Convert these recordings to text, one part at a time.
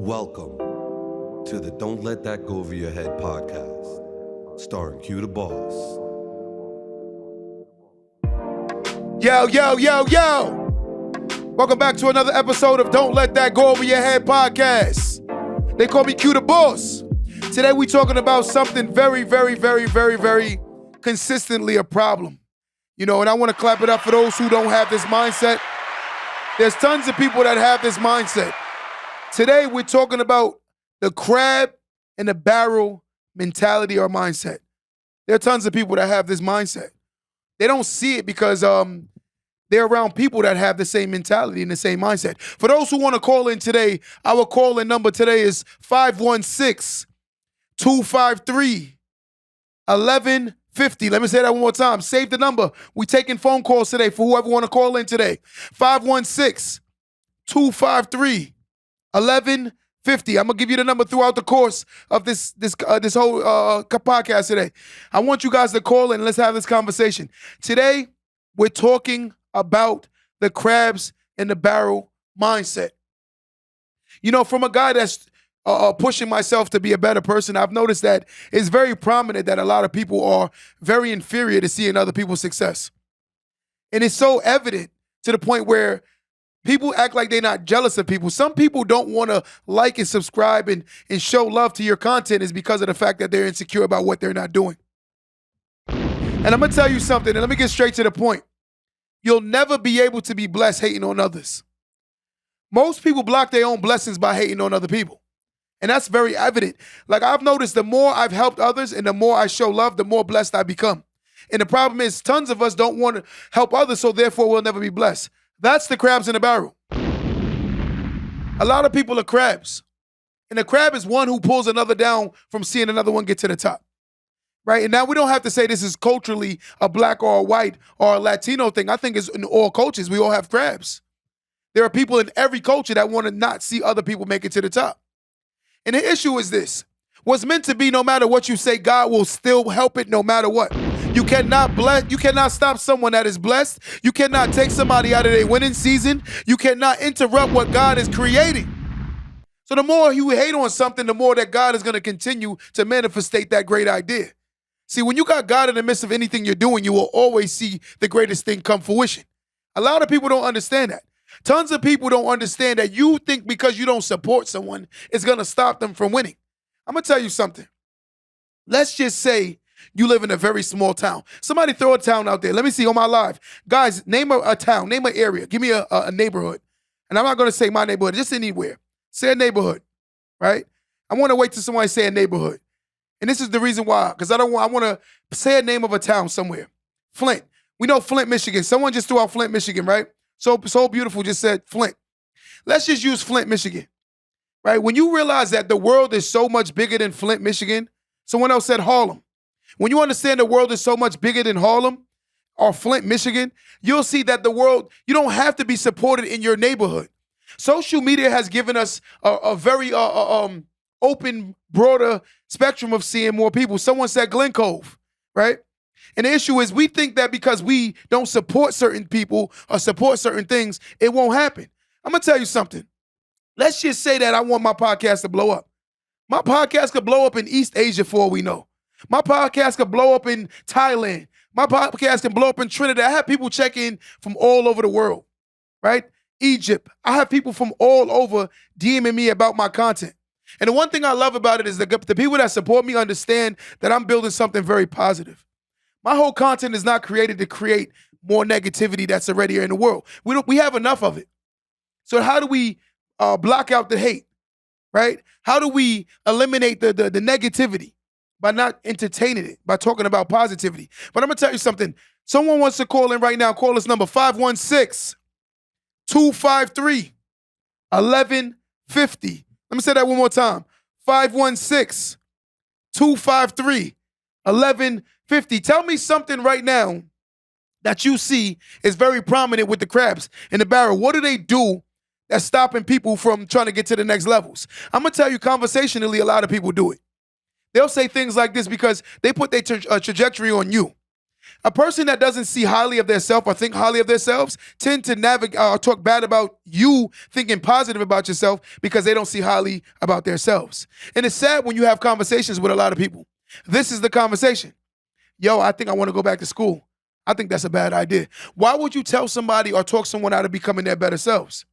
Welcome to the Don't Let That Go Over Your Head podcast, starring Q the Boss. Yo, yo, yo, yo! Welcome back to another episode of Don't Let That Go Over Your Head podcast. They call me Q the Boss. Today we talking about something very consistently a problem. You know, and I want to clap it up for those who don't have this mindset. There's tons of people that have this mindset. Today we're talking about the crab in the barrel mentality or mindset. There are tons of people that have this mindset. They don't see it because they're around people that have the same mentality and the same mindset. For those who want to call in today, our call-in number today is 516-253-1150. Let me say that one more time. Save the number. We're taking phone calls today for whoever want to call in today. 516-253-1150. I'm going to give you the number throughout the course of this whole podcast today. I want you guys to call in and let's have this conversation. Today, we're talking about the crabs in the barrel mindset. You know, from a guy that's pushing myself to be a better person, I've noticed that it's very prominent that a lot of people are very inferior to seeing other people's success. And it's so evident to the point where people act like they're not jealous of people. Some people don't want to like and subscribe and show love to your content is because of the fact that they're insecure about what they're not doing. And I'm going to tell you something, and let me get straight to the point. You'll never be able to be blessed hating on others. Most people block their own blessings by hating on other people. And that's very evident. Like I've noticed the more I've helped others and the more I show love, the more blessed I become. And the problem is tons of us don't want to help others, so therefore we'll never be blessed. That's the crabs in the barrel. A lot of people are crabs. And a crab is one who pulls another down from seeing another one get to the top. Right? And now we don't have to say this is culturally a black or a white or a Latino thing. I think it's in all cultures. We all have crabs. There are people in every culture that want to not see other people make it to the top. And the issue is this. What's meant to be, no matter what you say, God will still help it no matter what. You cannot stop someone that is blessed. You cannot take somebody out of their winning season. You cannot interrupt what God is creating. So the more you hate on something, the more that God is going to continue to manifestate that great idea. See, when you got God in the midst of anything you're doing, you will always see the greatest thing come fruition. A lot of people don't understand that. Tons of people don't understand that you think because you don't support someone, it's going to stop them from winning. I'm going to tell you something. Let's just say you live in a very small town. Somebody throw a town out there. Let me see on my live. Guys, name a town, name an area. Give me a neighborhood. And I'm not going to say my neighborhood, just anywhere. Say a neighborhood, right? I want to wait till somebody say a neighborhood. And this is the reason why, because I want to say a name of a town somewhere. Flint. We know Flint, Michigan. Someone just threw out Flint, Michigan, right? So beautiful just said Flint. Let's just use Flint, Michigan, right? When you realize that the world is so much bigger than Flint, Michigan, someone else said Harlem. When you understand the world is so much bigger than Harlem or Flint, Michigan, you'll see that the world, you don't have to be supported in your neighborhood. Social media has given us a very open, broader spectrum of seeing more people. Someone said Glen Cove, right? And the issue is we think that because we don't support certain people or support certain things, it won't happen. I'm going to tell you something. Let's just say that I want my podcast to blow up. My podcast could blow up in East Asia for all we know. My podcast could blow up in Thailand. My podcast can blow up in Trinidad. I have people check in from all over the world, right? Egypt. I have people from all over DMing me about my content. And the one thing I love about it is the people that support me understand that I'm building something very positive. My whole content is not created to create more negativity that's already in the world. We have enough of it. So how do we block out the hate, right? How do we eliminate the negativity? By not entertaining it, by talking about positivity. But I'm going to tell you something. Someone wants to call in right now. Call us number 516-253-1150. Let me say that one more time. 516-253-1150. Tell me something right now that you see is very prominent with the crabs in the barrel. What do they do that's stopping people from trying to get to the next levels? I'm going to tell you conversationally, a lot of people do it. They'll say things like this because they put their trajectory on you. A person that doesn't see highly of themselves or think highly of themselves tend to talk bad about you thinking positive about yourself because they don't see highly about themselves. And it's sad when you have conversations with a lot of people. This is the conversation. Yo, I think I want to go back to school. I think that's a bad idea. Why would you tell somebody or talk someone out of becoming their better selves?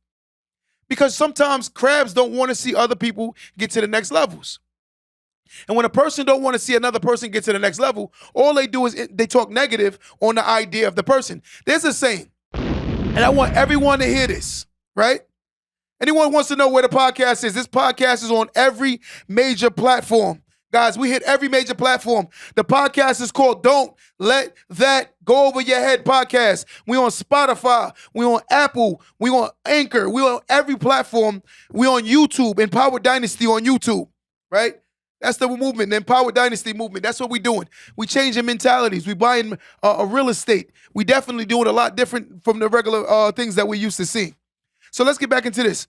Because sometimes crabs don't want to see other people get to the next levels. And when a person don't want to see another person get to the next level, all they do is they talk negative on the idea of the person. There's a saying, and I want everyone to hear this, right? Anyone wants to know where the podcast is? This podcast is on every major platform. Guys, we hit every major platform. The podcast is called Don't Let That Go Over Your Head podcast. We on Spotify. We on Apple. We on Anchor. We on every platform. We on YouTube, Empowered Dynasty on YouTube, right? That's the movement, the Empowered Dynasty movement. That's what we're doing. We changing mentalities. We buying a real estate. We definitely doing a lot different from the regular things that we used to see. So let's get back into this.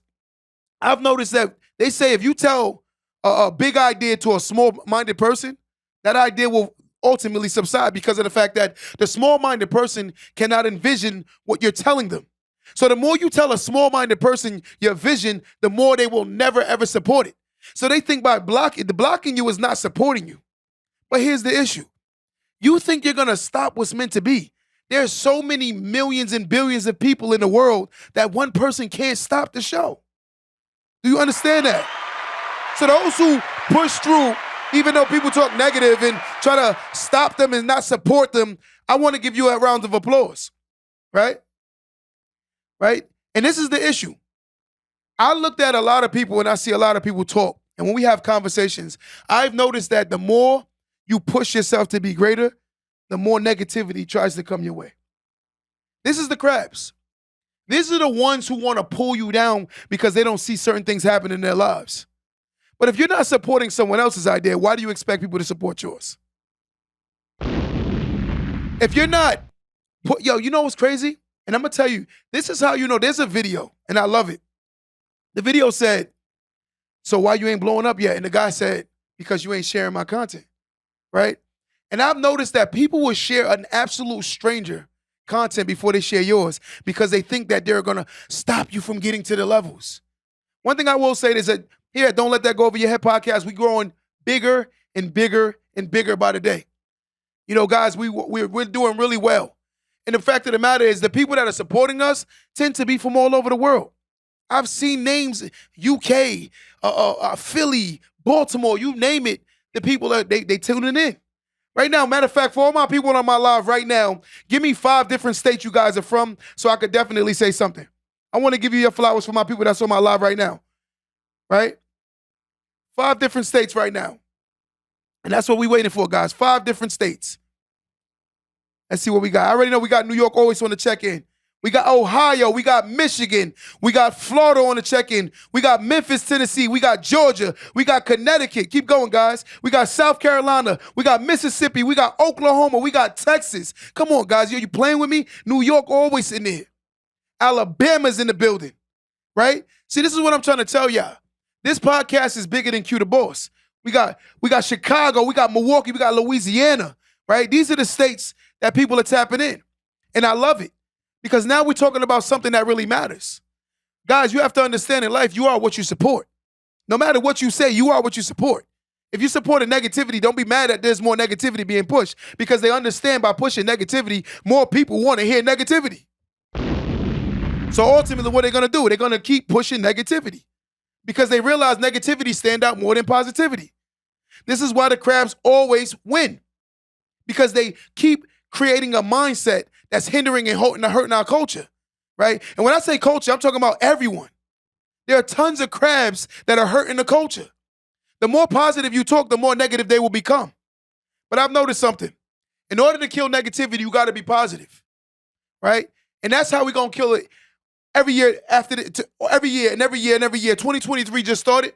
I've noticed that they say if you tell a big idea to a small-minded person, that idea will ultimately subside because of the fact that the small-minded person cannot envision what you're telling them. So the more you tell a small-minded person your vision, the more they will never, ever support it. So they think by blocking you is not supporting you. But here's the issue. You think you're going to stop what's meant to be. There's so many millions and billions of people in the world that one person can't stop the show. Do you understand that? So those who push through, even though people talk negative and try to stop them and not support them, I want to give you a round of applause, right? Right? And this is the issue. I looked at a lot of people and I see a lot of people talk. And when we have conversations, I've noticed that the more you push yourself to be greater, the more negativity tries to come your way. This is the crabs. These are the ones who want to pull you down because they don't see certain things happen in their lives. But if you're not supporting someone else's idea, why do you expect people to support yours? If you're not, you know what's crazy? And I'm going to tell you, this is how you know. There's a video, and I love it. The video said, so why you ain't blowing up yet? And the guy said, because you ain't sharing my content, right? And I've noticed that people will share an absolute stranger content before they share yours because they think that they're going to stop you from getting to the levels. One thing I will say is that here at Don't Let That Go Over Your Head podcast, we're growing bigger and bigger and bigger by the day. You know, guys, we're doing really well. And the fact of the matter is the people that are supporting us tend to be from all over the world. I've seen names, UK, Philly, Baltimore, you name it. The people, they tuning in. Right now, matter of fact, for all my people on my live right now, give me 5 different states you guys are from so I could definitely say something. I want to give you your flowers for my people that's on my live right now, right? 5 different states right now. And that's what we're waiting for, guys. 5 different states. Let's see what we got. I already know we got New York always on the check-in. We got Ohio. We got Michigan. We got Florida on the check-in. We got Memphis, Tennessee. We got Georgia. We got Connecticut. Keep going, guys. We got South Carolina. We got Mississippi. We got Oklahoma. We got Texas. Come on, guys. You playing with me? New York always in there. Alabama's in the building, right? See, this is what I'm trying to tell y'all. This podcast is bigger than Q the Boss. We got Chicago, we got Milwaukee, we got Louisiana, right? These are the states that people are tapping in. And I love it because now we're talking about something that really matters. Guys, you have to understand in life, you are what you support. No matter what you say, you are what you support. If you support a negativity, don't be mad that there's more negativity being pushed because they understand by pushing negativity, more people want to hear negativity. So ultimately, what they're going to do, they're going to keep pushing negativity because they realize negativity stand out more than positivity. This is why the crabs always win because they keep creating a mindset that's hindering and hurting our culture, right? And when I say culture, I'm talking about everyone. There are tons of crabs that are hurting the culture. The more positive you talk, the more negative they will become. But I've noticed something. In order to kill negativity, you got to be positive, right? And that's how we're going to kill it. Every year after every year. 2023 just started,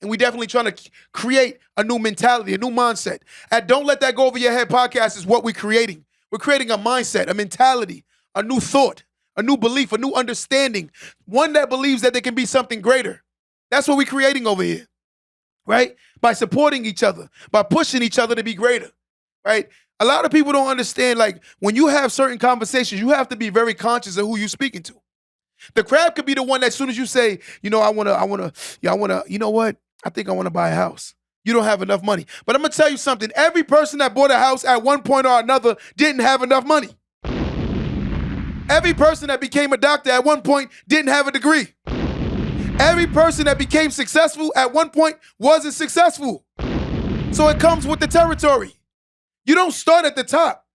and we definitely trying to create a new mentality, a new mindset. At Don't Let That Go Over Your Head podcast is what we're creating. We're creating a mindset, a mentality, a new thought, a new belief, a new understanding, one that believes that there can be something greater. That's what we're creating over here, right? By supporting each other, by pushing each other to be greater, right? A lot of people don't understand, like, when you have certain conversations, you have to be very conscious of who you're speaking to. The crab could be the one that as soon as you say, you know what? I think I want to buy a house. You don't have enough money. But I'm going to tell you something. Every person that bought a house at one point or another didn't have enough money. Every person that became a doctor at one point didn't have a degree. Every person that became successful at one point wasn't successful. So it comes with the territory. You don't start at the top.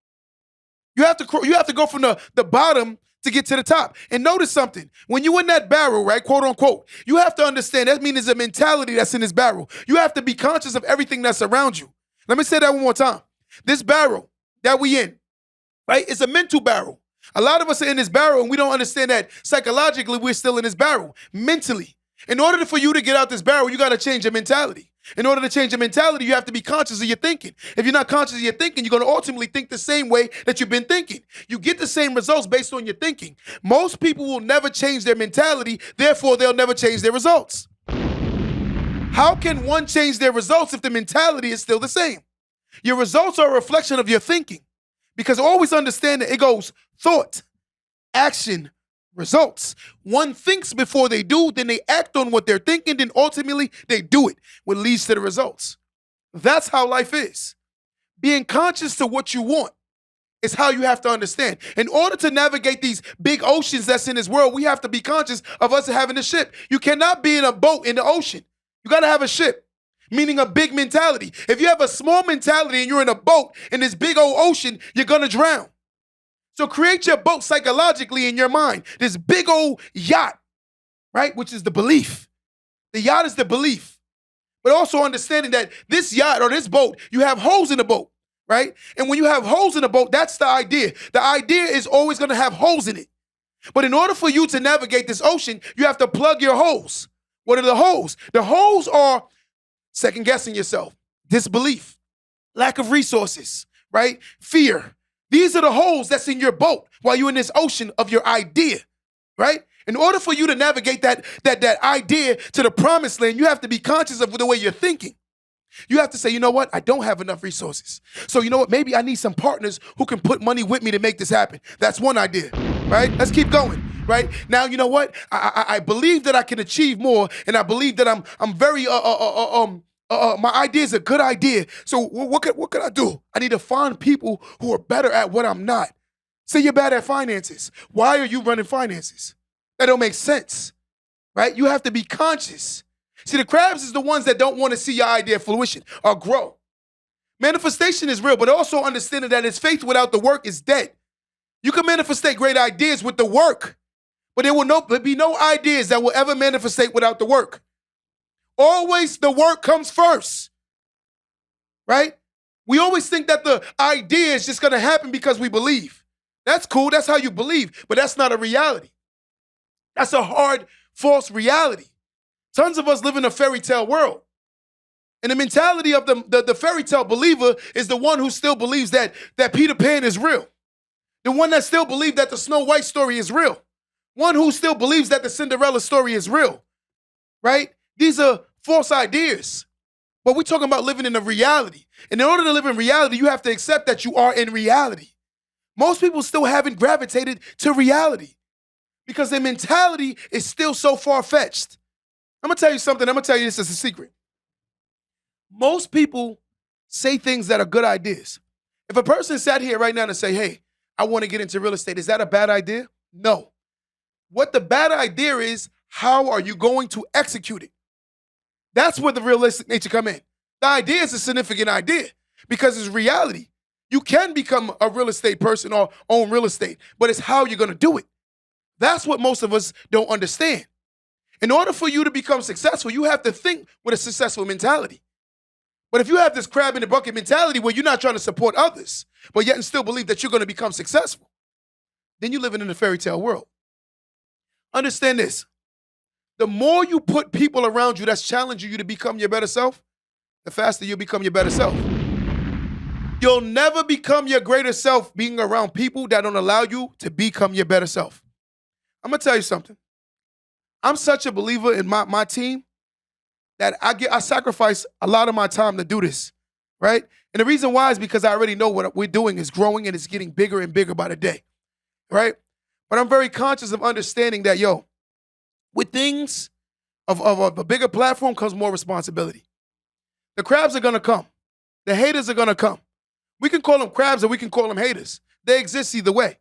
You have to go from the bottom to get to the top. And notice something. When you're in that barrel, right, quote unquote, you have to understand that means there's a mentality that's in this barrel. You have to be conscious of everything that's around you. Let me say that one more time. This barrel that we in, right, is a mental barrel. A lot of us are in this barrel and we don't understand that psychologically we're still in this barrel, mentally. In order for you to get out this barrel, you got to change your mentality. In order to change your mentality, you have to be conscious of your thinking. If you're not conscious of your thinking, you're going to ultimately think the same way that you've been thinking. You get the same results based on your thinking. Most people will never change their mentality, therefore they'll never change their results. How can one change their results if the mentality is still the same? Your results are a reflection of your thinking. Because always understand that it goes thought, action, results. One thinks before they do, then they act on what they're thinking, then ultimately they do it, what leads to the results. That's how life is. Being conscious to what you want is how you have to understand. In order to navigate these big oceans that's in this world, we have to be conscious of us having a ship. You cannot be in a boat in the ocean. You got to have a ship, meaning a big mentality. If you have a small mentality and you're in a boat in this big old ocean, you're going to drown. So create your boat psychologically in your mind. This big old yacht, right, which is the belief. The yacht is the belief. But also understanding that this yacht or this boat, you have holes in the boat, right? And when you have holes in the boat, that's the idea. The idea is always going to have holes in it. But in order for you to navigate this ocean, you have to plug your holes. What are the holes? The holes are second guessing yourself, disbelief, lack of resources, right? Fear. These are the holes that's in your boat while you're in this ocean of your idea, right? In order for you to navigate that idea to the promised land, you have to be conscious of the way you're thinking. You have to say, you know what? I don't have enough resources. So you know what? Maybe I need some partners who can put money with me to make this happen. That's one idea, right? Let's keep going, right? Now, you know what? I believe that I can achieve more, and I believe that I'm very my idea is a good idea. So what could I do? I need to find people who are better at what I'm not. Say you're bad at finances. Why are you running finances? That don't make sense, right? You have to be conscious. See, the crabs is the ones that don't want to see your idea fruition or grow. Manifestation is real, but also understanding that it's faith without the work is dead. You can manifestate great ideas with the work, but there will be no ideas that will ever manifestate without the work. Always the work comes first, right? We always think that the idea is just going to happen because we believe. That's cool. That's how you believe, but that's not a reality. That's a hard, false reality. Tons of us live in a fairy tale world. And the mentality of the fairy tale believer is the one who still believes that Peter Pan is real. The one that still believes that the Snow White story is real. One who still believes that the Cinderella story is real, right? These are false ideas. But we're talking about living in a reality. And in order to live in reality, you have to accept that you are in reality. Most people still haven't gravitated to reality because their mentality is still so far-fetched. I'm going to tell you something. I'm going to tell you this as a secret. Most people say things that are good ideas. If a person sat here right now and say, hey, I want to get into real estate, is that a bad idea? No. What the bad idea is, how are you going to execute it? That's where the realistic nature come in. The idea is a significant idea because it's reality. You can become a real estate person or own real estate, but it's how you're going to do it. That's what most of us don't understand. In order for you to become successful, you have to think with a successful mentality. But if you have this crab in the bucket mentality where you're not trying to support others, but yet and still believe that you're going to become successful, then you're living in a fairy tale world. Understand this. The more you put people around you that's challenging you to become your better self, the faster you'll become your better self. You'll never become your greater self being around people that don't allow you to become your better self. I'm going to tell you something. I'm such a believer in my team that I sacrifice a lot of my time to do this, right? And the reason why is because I already know what we're doing is growing and it's getting bigger and bigger by the day, right? But I'm very conscious of understanding that, with things of a bigger platform comes more responsibility. The crabs are going to come. The haters are going to come. We can call them crabs or we can call them haters. They exist either way.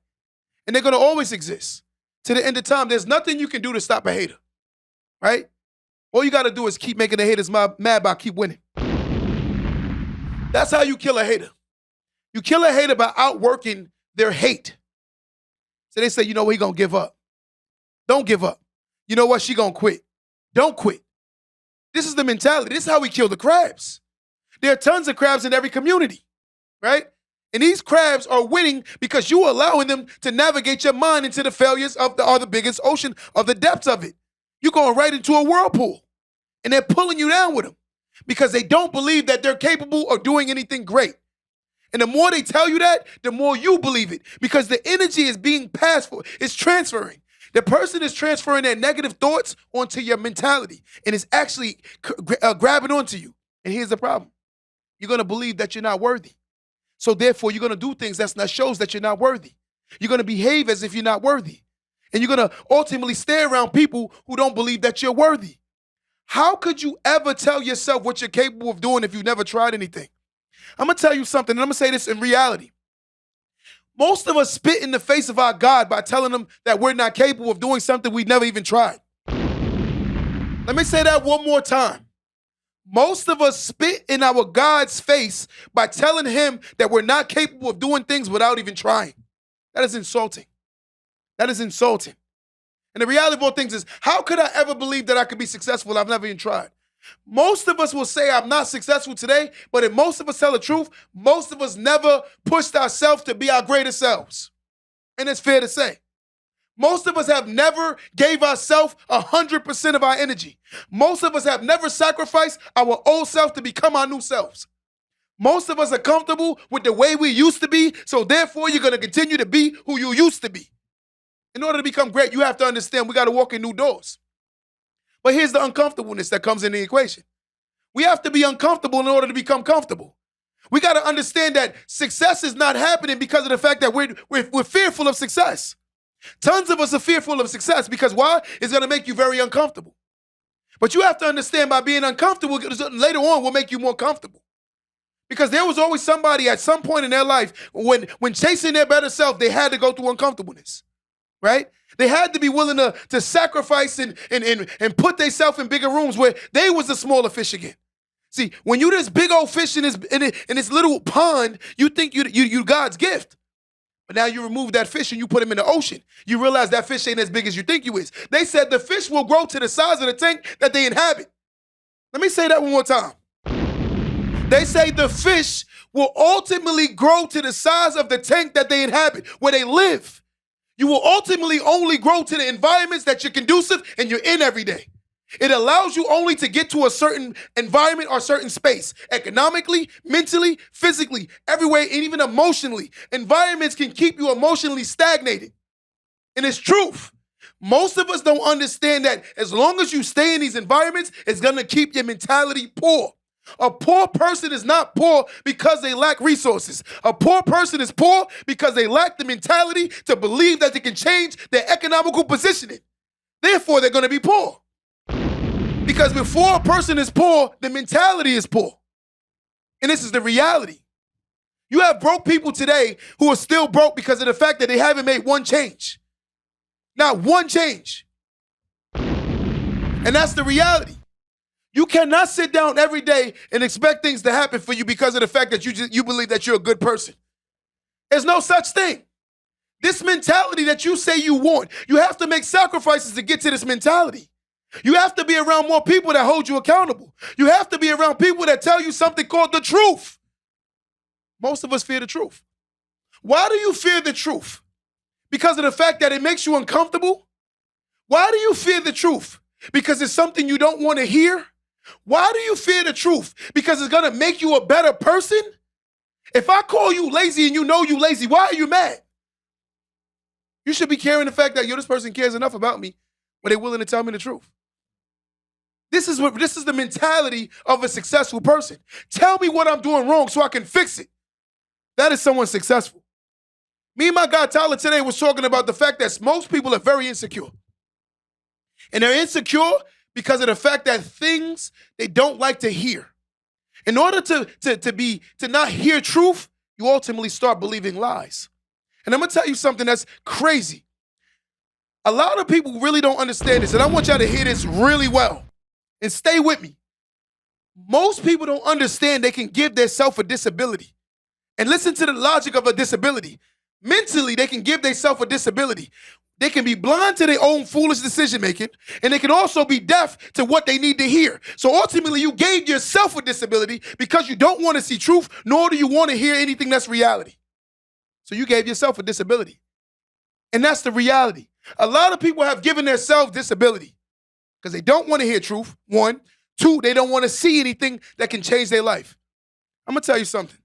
And they're going to always exist. To the end of time, there's nothing you can do to stop a hater, right? All you got to do is keep making the haters mad by keep winning. That's how you kill a hater. You kill a hater by outworking their hate. So they say, he going to give up. Don't give up. You know what? She going to quit. Don't quit. This is the mentality. This is how we kill the crabs. There are tons of crabs in every community, right? And these crabs are winning because you're allowing them to navigate your mind into the failures of the biggest ocean, of the depths of it. You're going right into a whirlpool. And they're pulling you down with them because they don't believe that they're capable of doing anything great. And the more they tell you that, the more you believe it because the energy is being passed for. It's transferring. The person is transferring their negative thoughts onto your mentality and is actually grabbing onto you. And here's the problem. You're going to believe that you're not worthy. So therefore, you're going to do things that shows that you're not worthy. You're going to behave as if you're not worthy. And you're going to ultimately stay around people who don't believe that you're worthy. How could you ever tell yourself what you're capable of doing if you've never tried anything? I'm going to tell you something, and I'm going to say this in reality. Most of us spit in the face of our God by telling them that we're not capable of doing something we've never even tried. Let me say that one more time. Most of us spit in our God's face by telling him that we're not capable of doing things without even trying. That is insulting. That is insulting. And the reality of all things is, how could I ever believe that I could be successful? I've never even tried. Most of us will say I'm not successful today, but if most of us tell the truth, most of us never pushed ourselves to be our greatest selves. And it's fair to say. Most of us have never gave ourselves 100% of our energy. Most of us have never sacrificed our old self to become our new selves. Most of us are comfortable with the way we used to be, so therefore you're going to continue to be who you used to be. In order to become great, you have to understand we got to walk in new doors. But here's the uncomfortableness that comes in the equation. We have to be uncomfortable in order to become comfortable. We got to understand that success is not happening because of the fact that we're fearful of success. Tons of us are fearful of success because why? It's going to make you very uncomfortable. But you have to understand by being uncomfortable, later on will make you more comfortable. Because there was always somebody at some point in their life when chasing their better self, they had to go through uncomfortableness, right? They had to be willing to sacrifice and put themselves in bigger rooms where they was the smaller fish again. See, when you this big old fish in this little pond, you think you God's gift. But now you remove that fish and you put him in the ocean. You realize that fish ain't as big as you think you is. They said the fish will grow to the size of the tank that they inhabit. Let me say that one more time. They say the fish will ultimately grow to the size of the tank that they inhabit, where they live. You will ultimately only grow to the environments that you're conducive and you're in every day. It allows you only to get to a certain environment or certain space, economically, mentally, physically, everywhere, and even emotionally. Environments can keep you emotionally stagnated. And it's truth. Most of us don't understand that as long as you stay in these environments, it's going to keep your mentality poor. A poor person is not poor because they lack resources. A poor person is poor because they lack the mentality to believe that they can change their economical positioning. Therefore, they're going to be poor. Because before a person is poor, the mentality is poor. And this is the reality. You have broke people today who are still broke because of the fact that they haven't made one change. Not one change. And that's the reality. You cannot sit down every day and expect things to happen for you because of the fact that you believe that you're a good person. There's no such thing. This mentality that you say you want, you have to make sacrifices to get to this mentality. You have to be around more people that hold you accountable. You have to be around people that tell you something called the truth. Most of us fear the truth. Why do you fear the truth? Because of the fact that it makes you uncomfortable? Why do you fear the truth? Because it's something you don't want to hear? Why do you fear the truth? Because it's going to make you a better person? If I call you lazy and you know you lazy, why are you mad? You should be carrying the fact that, this person cares enough about me, but they're willing to tell me the truth. This is the mentality of a successful person. Tell me what I'm doing wrong so I can fix it. That is someone successful. Me and my guy Tyler today was talking about the fact that most people are very insecure. And they're insecure because of the fact that things they don't like to hear. In order to not hear truth, you ultimately start believing lies. And I'm gonna tell you something that's crazy. A lot of people really don't understand this, and I want y'all to hear this really well. And stay with me. Most people don't understand they can give themselves a disability. And listen to the logic of a disability. Mentally, they can give themselves a disability. They can be blind to their own foolish decision making, and they can also be deaf to what they need to hear. So ultimately, you gave yourself a disability because you don't want to see truth, nor do you want to hear anything that's reality. So you gave yourself a disability. And that's the reality. A lot of people have given themselves disability because they don't want to hear truth, one. Two, they don't want to see anything that can change their life. I'm going to tell you something.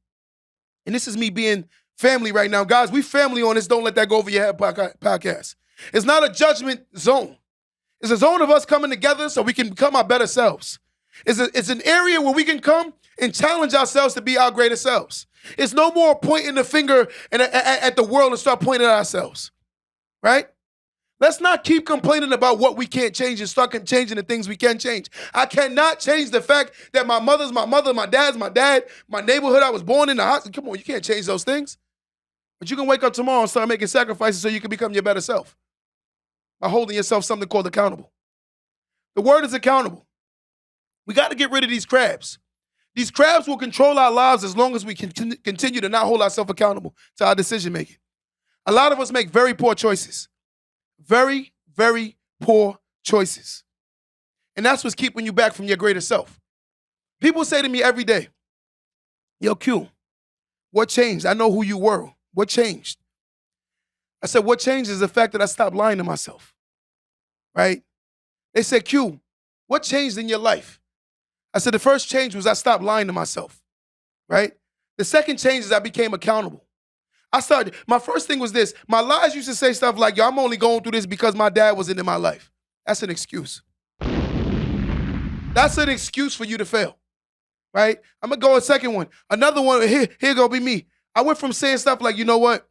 And this is me being family right now. Guys, we family on this Don't Let That Go Over Your Head podcast. It's not a judgment zone. It's a zone of us coming together so we can become our better selves. It's an area where we can come and challenge ourselves to be our greater selves. It's no more pointing the finger at the world and start pointing at ourselves, right? Let's not keep complaining about what we can't change and start changing the things we can change. I cannot change the fact that my mother's my mother, my dad's my dad, my neighborhood I was born in, the house. Come on, you can't change those things. But you can wake up tomorrow and start making sacrifices so you can become your better self by holding yourself something called accountable. The word is accountable. We got to get rid of these crabs. These crabs will control our lives as long as we continue to not hold ourselves accountable to our decision making. A lot of us make very poor choices. Very, very poor choices. And that's what's keeping you back from your greater self. People say to me every day, yo, Q, what changed? I know who you were. What changed? I said, what changed is the fact that I stopped lying to myself, right? They said, Q, what changed in your life? I said, the first change was I stopped lying to myself, right? The second change is I became accountable. My first thing was this. My lies used to say stuff like, yo, I'm only going through this because my dad wasn't in my life. That's an excuse. That's an excuse for you to fail, right? I'm going to go a second one. Another one, here go be me. I went from saying stuff like, you know what?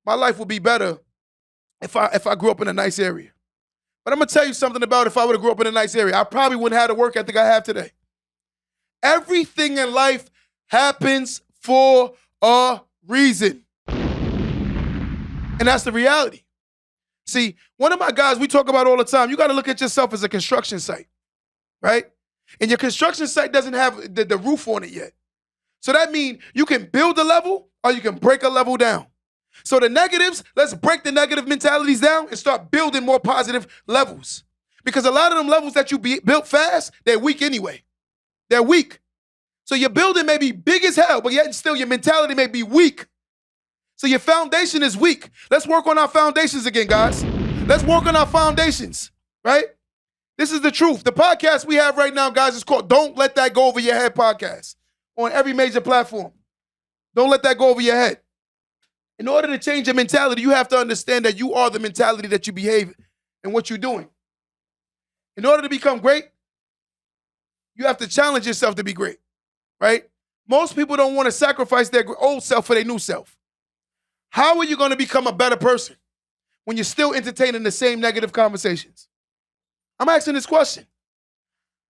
My life would be better if I grew up in a nice area. But I'm going to tell you something about if I would have grew up in a nice area. I probably wouldn't have the work ethic I have today. Everything in life happens for a reason. And that's the reality. See, one of my guys we talk about all the time, you got to look at yourself as a construction site, right? And your construction site doesn't have the roof on it yet. So that means you can build a level or you can break a level down. So the negatives, let's break the negative mentalities down and start building more positive levels. Because a lot of them levels that you built fast, they're weak anyway. They're weak. So your building may be big as hell, but yet still your mentality may be weak. So your foundation is weak. Let's work on our foundations again, guys. Let's work on our foundations, right? This is the truth. The podcast we have right now, guys, is called Don't Let That Go Over Your Head podcast on every major platform. Don't let that go over your head. In order to change your mentality, you have to understand that you are the mentality that you behave and what you're doing. In order to become great, you have to challenge yourself to be great, right? Most people don't want to sacrifice their old self for their new self. How are you going to become a better person when you're still entertaining the same negative conversations? I'm asking this question.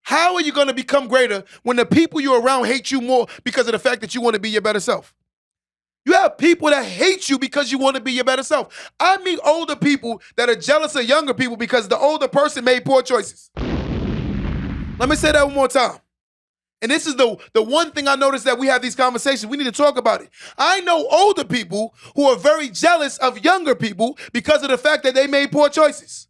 How are you going to become greater when the people you're around hate you more because of the fact that you want to be your better self? You have people that hate you because you want to be your better self. I meet older people that are jealous of younger people because the older person made poor choices. Let me say that one more time. And this is the one thing I noticed that we have these conversations. We need to talk about it. I know older people who are very jealous of younger people because of the fact that they made poor choices.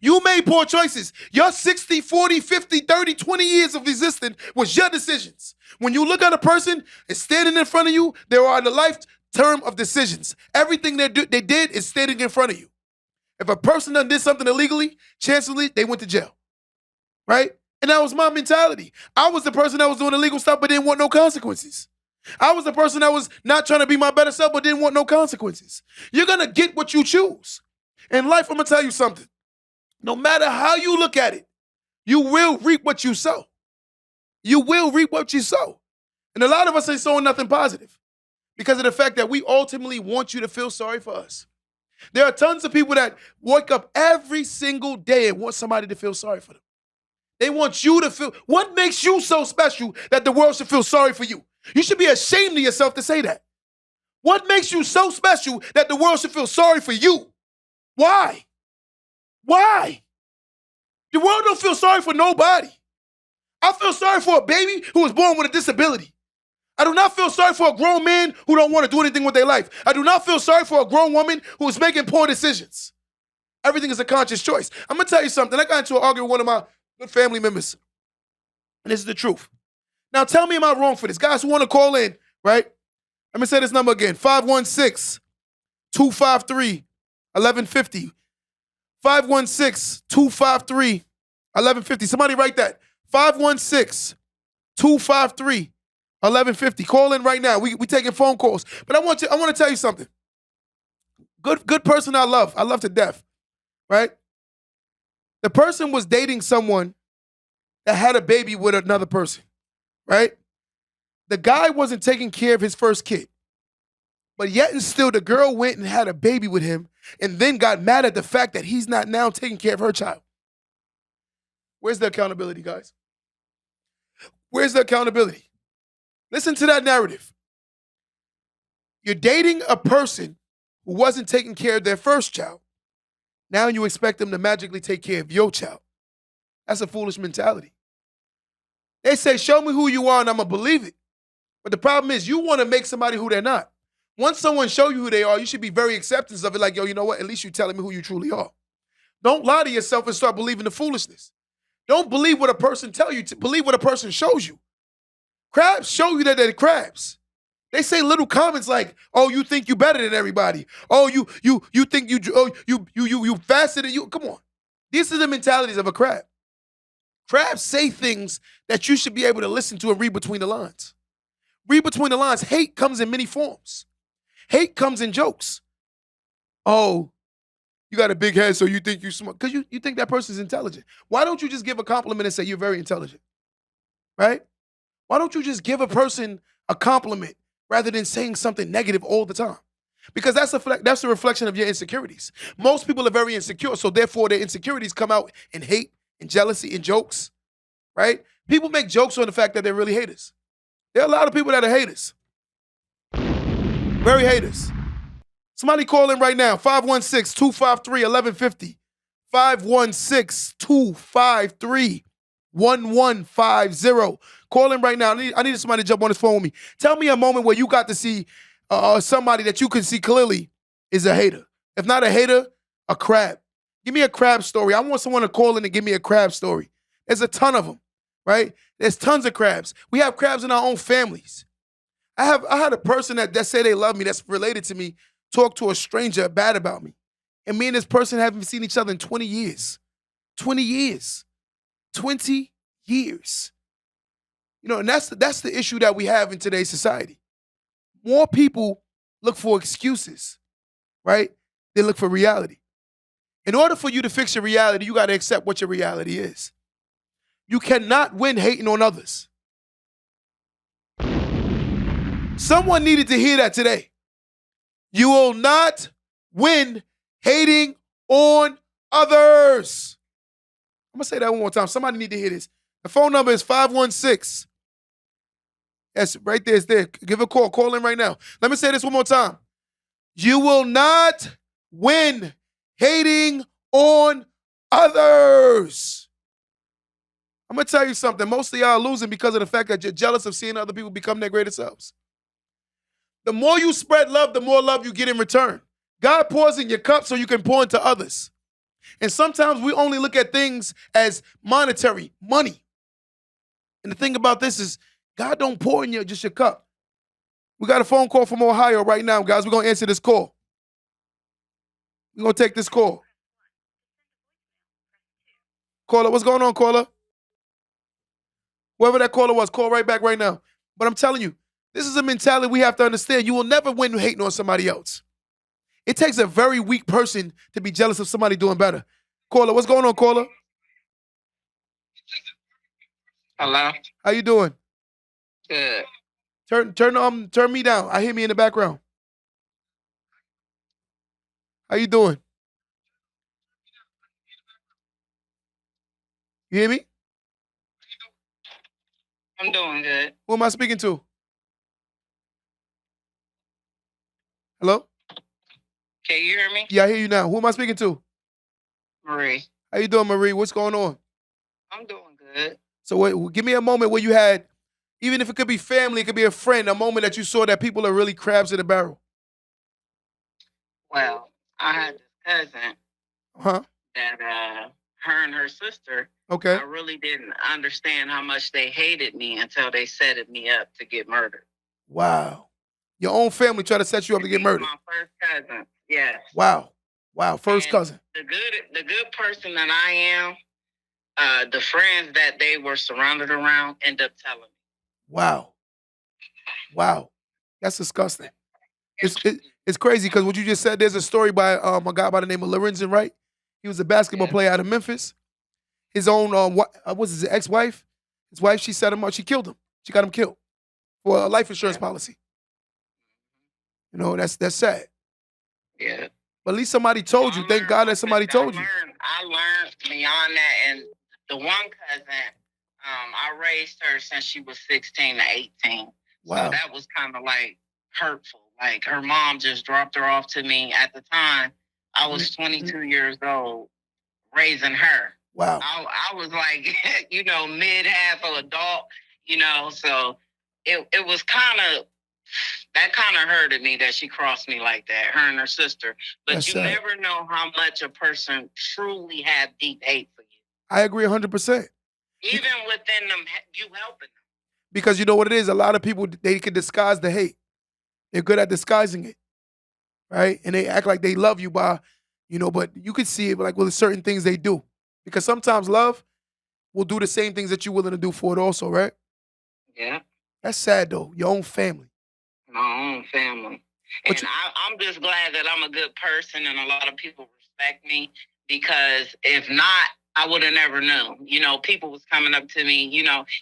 You made poor choices. Your 60, 40, 50, 30, 20 years of existence was your decisions. When you look at a person and standing in front of you, there are the lifetime of decisions. Everything they did is standing in front of you. If a person done did something illegally, chancellorly, they went to jail, right? And that was my mentality. I was the person that was doing illegal stuff but didn't want no consequences. I was the person that was not trying to be my better self but didn't want no consequences. You're going to get what you choose. In life, I'm going to tell you something. No matter how you look at it, You will reap what you sow. You will reap what you sow. And a lot of us ain't sowing nothing positive because of the fact that we ultimately want you to feel sorry for us. There are tons of people that wake up every single day and want somebody to feel sorry for them. They want you to feel, what makes you so special that the world should feel sorry for you? You should be ashamed of yourself to say that. What makes you so special that the world should feel sorry for you? Why? Why? The world don't feel sorry for nobody. I feel sorry for a baby who was born with a disability. I do not feel sorry for a grown man who don't want to do anything with their life. I do not feel sorry for a grown woman who is making poor decisions. Everything is a conscious choice. I'm going to tell you something. I got into an argument with one of my good family members. And this is the truth. Now, tell me, am I wrong for this? Guys who want to call in, right? Let me say this number again. 516-253-1150. 516-253-1150. Somebody write that. 516-253-1150. Call in right now. We taking phone calls. But I want to tell you something. Good person I love. I love to death. Right? The person was dating someone that had a baby with another person. Right? The guy wasn't taking care of his first kid. But yet and still, the girl went and had a baby with him and then got mad at the fact that he's not now taking care of her child. Where's the accountability, guys? Where's the accountability? Listen to that narrative. You're dating a person who wasn't taking care of their first child. Now you expect them to magically take care of your child. That's a foolish mentality. They say, show me who you are and I'm going to believe it. But the problem is you want to make somebody who they're not. Once someone show you who they are, you should be very accepting of it like, yo, you know what? At least you're telling me who you truly are. Don't lie to yourself and start believing the foolishness. Don't believe what a person tell you. Believe what a person shows you. Crabs show you that they're crabs. They say little comments like, "Oh, you think you better than everybody. Oh, you think you faster than you." Come on. These are the mentalities of a crab. Crabs say things that you should be able to listen to and read between the lines. Read between the lines. Hate comes in many forms. Hate comes in jokes. Oh, you got a big head, so you think you're smart. Because you think that person's intelligent. Why don't you just give a compliment and say you're very intelligent? Right? Why don't you just give a person a compliment rather than saying something negative all the time? Because that's a reflection of your insecurities. Most people are very insecure, so therefore their insecurities come out in hate and jealousy and jokes, right? People make jokes on the fact that they're really haters. There are a lot of people that are haters. Very haters. Somebody call in right now, 516-253-1150. 516-253-1150. Call in right now. I need somebody to jump on this phone with me. Tell me a moment where you got to see somebody that you can see clearly is a hater. If not a hater, a crab. Give me a crab story. I want someone to call in and give me a crab story. There's a ton of them, right? There's tons of crabs. We have crabs in our own families. I had a person that say they love me, that's related to me, talk to a stranger bad about me. And me and this person haven't seen each other in 20 years. 20 years. 20 years. You know, and that's the issue that we have in today's society. More people look for excuses, right? They look for reality. In order for you to fix your reality, you got to accept what your reality is. You cannot win hating on others. Someone needed to hear that today. You will not win hating on others. I'm going to say that one more time. Somebody need to hear this. The phone number is 516. Yes, right there. It's there. Give a call. Call in right now. Let me say this one more time. You will not win hating on others. I'm going to tell you something. Most of y'all are losing because of the fact that you're jealous of seeing other people become their greatest selves. The more you spread love, the more love you get in return. God pours in your cup so you can pour into others. And sometimes we only look at things as monetary, money. And the thing about this is God don't pour in just your cup. We got a phone call from Ohio right now, guys. We're going to answer this call. We're going to take this call. Caller, what's going on, caller? Whoever that caller was, call right back right now. But I'm telling you, this is a mentality we have to understand. You will never win hating on somebody else. It takes a very weak person to be jealous of somebody doing better. Caller, what's going on, caller? Hello? How you doing? Good. Turn me down. I hear me in the background. How you doing? You hear me? I'm doing good. Who am I speaking to? Hello? Can you hear me? Yeah, I hear you now. Who am I speaking to? Marie. How you doing, Marie? What's going on? I'm doing good. So give me a moment where you had, even if it could be family, it could be a friend, a moment that you saw that people are really crabs in a barrel. Well, I had this cousin Huh? that her and her sister, Okay. I really didn't understand how much they hated me until they set me up to get murdered. Wow. Your own family tried to set you up to get These are murdered. my first cousin. Yes. Wow. Wow. First And cousin. the good person that I am, the friends that they were surrounded around end up telling me. Wow. Wow. That's disgusting. It's crazy because what you just said, there's a story by a guy by the name of Lorenzen Wright. He was a basketball Yeah. player out of Memphis. His own, was his ex-wife? His wife, she set him up. She killed him. She got him killed for a life insurance Yeah. policy. You know, that's sad. Yeah. But at least somebody told you. Thank God that somebody told you. I learned beyond that, and the one cousin, I raised her since she was 16 to 18. Wow. So that was kind of like hurtful. Like her mom just dropped her off to me at the time. I was 22 years old, raising her. Wow. I was like, mid half of adult, so it was that kind of hurted me that she crossed me like that, her and her sister. But That's you sad. never know how much a person truly have deep hate for you. I agree 100%. Even within them, you helping them. Because you know what it is? A lot of people, they can disguise the hate. They're good at disguising it, right? And they act like they love you by, but you can see it like with certain things they do. Because sometimes love will do the same things that you're willing to do for it also, right? Yeah. That's sad though. Your own family. My own family. But And I'm just glad that I'm a good person and a lot of people respect me, because if not, I would have never known. People was coming up to me,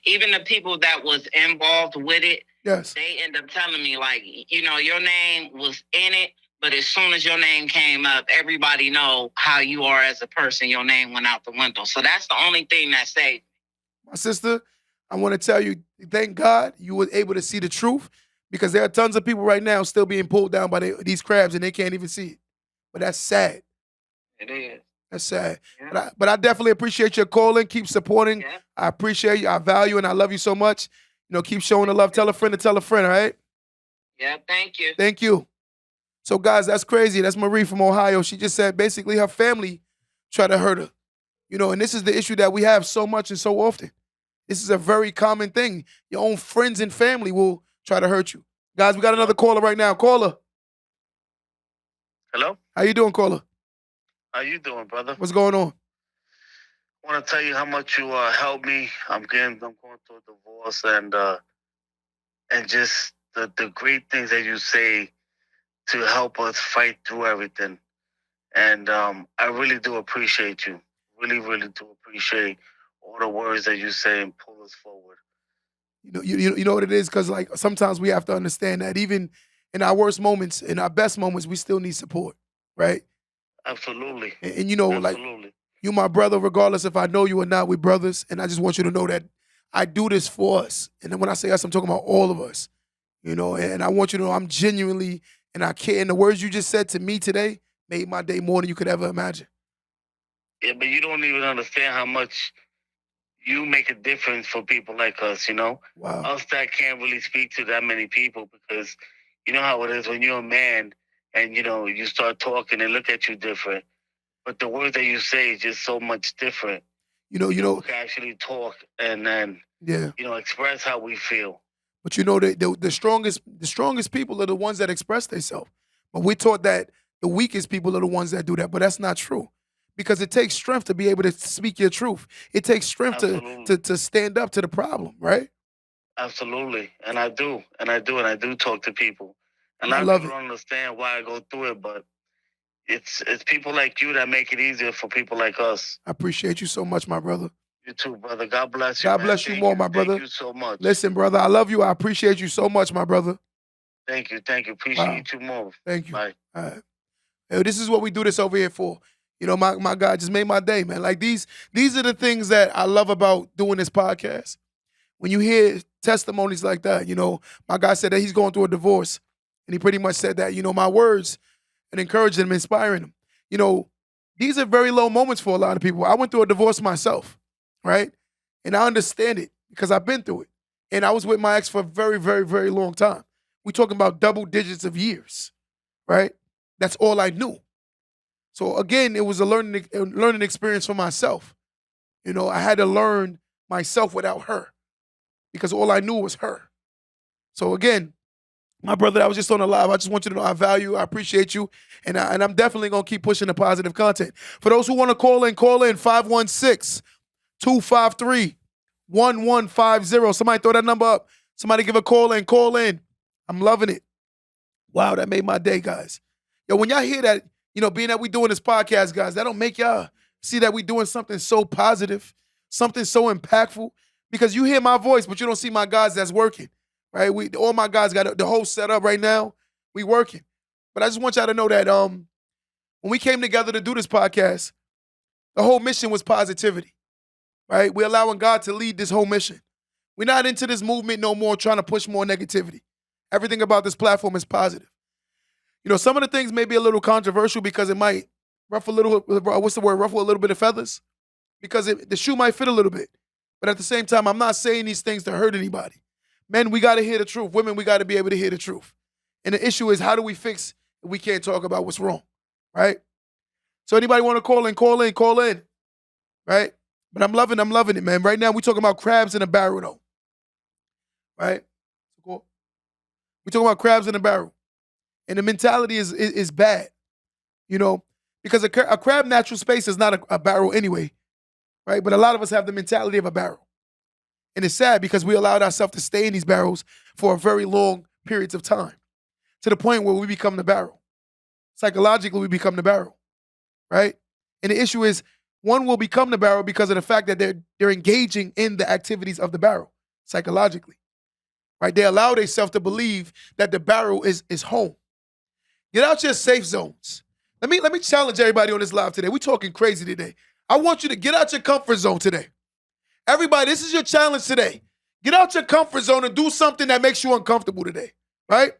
even the people that was involved with it, Yes. they end up telling me like, your name was in it, but as soon as your name came up, everybody know how you are as a person. Your name went out the window. So that's the only thing that saved me. My sister, I want to tell you, thank God you were able to see the truth, because there are tons of people right now still being pulled down by these crabs and they can't even see it. But that's sad. It is. That's sad. Yeah. But I definitely appreciate your calling. Keep supporting. Yeah. I appreciate you. I value and I love you so much. Keep showing the love. Tell a friend to tell a friend, all right? Yeah, thank you. Thank you. So, guys, that's crazy. That's Marie from Ohio. She just said basically her family tried to hurt her. And this is the issue that we have so much and so often. This is a very common thing. Your own friends and family will try to hurt you. Guys, we got another caller right now. Caller. Hello? How you doing, caller? How you doing, brother? What's going on? I want to tell you how much you helped me. I'm going through a divorce, and just the great things that you say to help us fight through everything. And I really do appreciate you. Really, really do appreciate all the words that you say and pull us forward. You know what it is? Because like sometimes we have to understand that even in our worst moments, in our best moments, we still need support, right? Absolutely. And like Absolutely. you my brother, regardless if I know you or not, we're brothers. And I just want you to know that I do this for us. And then when I say us, I'm talking about all of us. And I want you to know I'm genuinely, and I care. And the words you just said to me today made my day more than you could ever imagine. Yeah, but you don't even understand how much you make a difference for people like us, Wow. Us that can't really speak to that many people, because you know how it is when you're a man and, you start talking, they look at you different. But the words that you say is just so much different. We can actually talk and then, Yeah. Express how we feel. But the strongest people are the ones that express themselves. But we're taught that the weakest people are the ones that do that. But that's not true. Because it takes strength to be able to speak your truth. It takes strength to stand up to the problem, right? Absolutely. And I do. And I do talk to people. And I I love don't it. understand why I go through it, but it's people like you that make it easier for people like us. I appreciate you so much, my brother. You too, brother. God bless you, God man. bless you Thank more, my brother. Thank you so much. Listen, brother, I love you. I appreciate you so much, my brother. Thank you. Appreciate you more. Thank you. Bye. All right. Yo, this is what we do this over here for. You know, my God just made my day, man. Like these are the things that I love about doing this podcast. When you hear testimonies like that, you know, my guy said that he's going through a divorce. And he pretty much said that, you know, my words and encouraging him, inspiring him. You know, these are very low moments for a lot of people. I went through a divorce myself, right? And I understand it because I've been through it. And I was with my ex for a very, very, very long time. We're talking about double digits of years, right? That's all I knew. So again, it was a learning experience for myself. You know, I had to learn myself without her because all I knew was her. So again, my brother, I was just on the live. I just want you to know I value you, I appreciate you, and I'm definitely going to keep pushing the positive content. For those who want to call in 516-253-1150. Somebody throw that number up. Somebody give a call in. I'm loving it. Wow, that made my day, guys. Yo, when y'all hear that, you know, being that we doing this podcast, guys, that don't make y'all see that we doing something so positive, something so impactful, because you hear my voice, but you don't see my guys that's working, right? All my guys got the whole setup right now. We working. But I just want y'all to know that when we came together to do this podcast, the whole mission was positivity, right? We're allowing God to lead this whole mission. We're not into this movement no more trying to push more negativity. Everything about this platform is positive. You know, some of the things may be a little controversial because it might ruffle a little bit of feathers? Because the shoe might fit a little bit. But at the same time, I'm not saying these things to hurt anybody. Men, we got to hear the truth. Women, we got to be able to hear the truth. And the issue is, how do we fix if we can't talk about what's wrong, right? So anybody want to call in, right? But I'm loving it, man. Right now, we talking about crabs in a barrel, though, right? We're talking about crabs in a barrel. And the mentality is bad, you know, because a crab natural space is not a barrel anyway, right? But a lot of us have the mentality of a barrel. And it's sad because we allowed ourselves to stay in these barrels for a very long periods of time to the point where we become the barrel. Psychologically, we become the barrel, right? And the issue is one will become the barrel because of the fact that they're engaging in the activities of the barrel psychologically, right? They allow themselves to believe that the barrel is home. Get out your safe zones. Let me challenge everybody on this live today. We're talking crazy today. I want you to get out your comfort zone today. Everybody, this is your challenge today. Get out your comfort zone and do something that makes you uncomfortable today, right?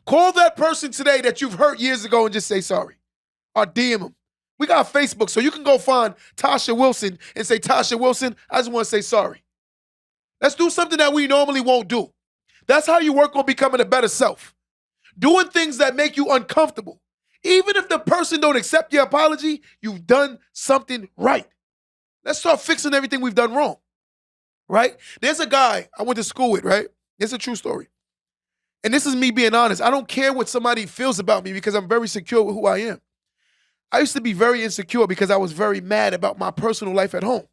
Call that person today that you've hurt years ago and just say sorry. Or DM them. We got Facebook, so you can go find Tasha Wilson and say, Tasha Wilson, I just want to say sorry. Let's do something that we normally won't do. That's how you work on becoming a better self. Doing things that make you uncomfortable. Even if the person don't accept your apology, you've done something right. Let's start fixing everything we've done wrong, right? There's a guy I went to school with, right? It's a true story. And this is me being honest. I don't care what somebody feels about me because I'm very secure with who I am. I used to be very insecure because I was very mad about my personal life at home.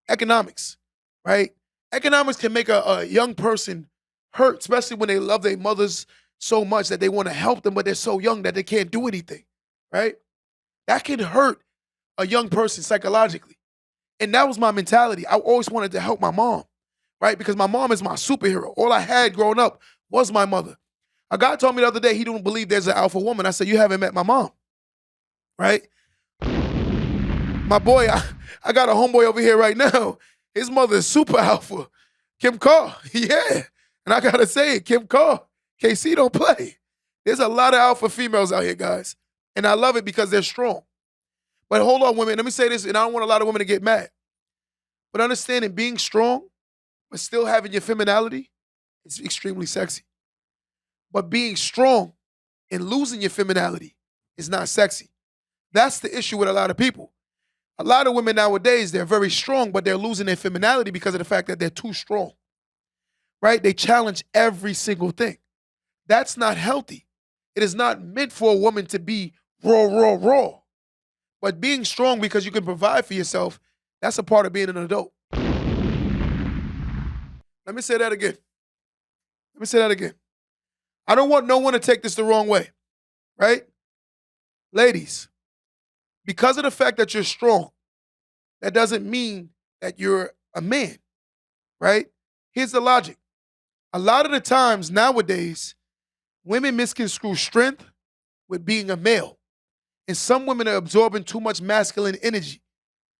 Economics, right? Economics can make a young person hurt, especially when they love their mothers so much that they want to help them, but they're so young that they can't do anything, right? That can hurt a young person psychologically. And that was my mentality. I always wanted to help my mom, right? Because my mom is my superhero. All I had growing up was my mother. A guy told me the other day he don't believe there's an alpha woman. I said, you haven't met my mom, right? My boy, I got a homeboy over here right now. His mother is super alpha. Kim Carr, yeah. And I got to say it, Kim Carr. KC don't play. There's a lot of alpha females out here, guys. And I love it because they're strong. But hold on, women. Let me say this, and I don't want a lot of women to get mad. But understanding being strong, but still having your femininity is extremely sexy. But being strong and losing your femininity is not sexy. That's the issue with a lot of people. A lot of women nowadays, they're very strong, but they're losing their femininity because of the fact that they're too strong. Right? They challenge every single thing. That's not healthy. It is not meant for a woman to be raw. But being strong because you can provide for yourself, that's a part of being an adult. Let me say that again. I don't want no one to take this the wrong way, right? Ladies, because of the fact that you're strong, that doesn't mean that you're a man, right? Here's the logic. A lot of the times nowadays, women misconstrue strength with being a male. And some women are absorbing too much masculine energy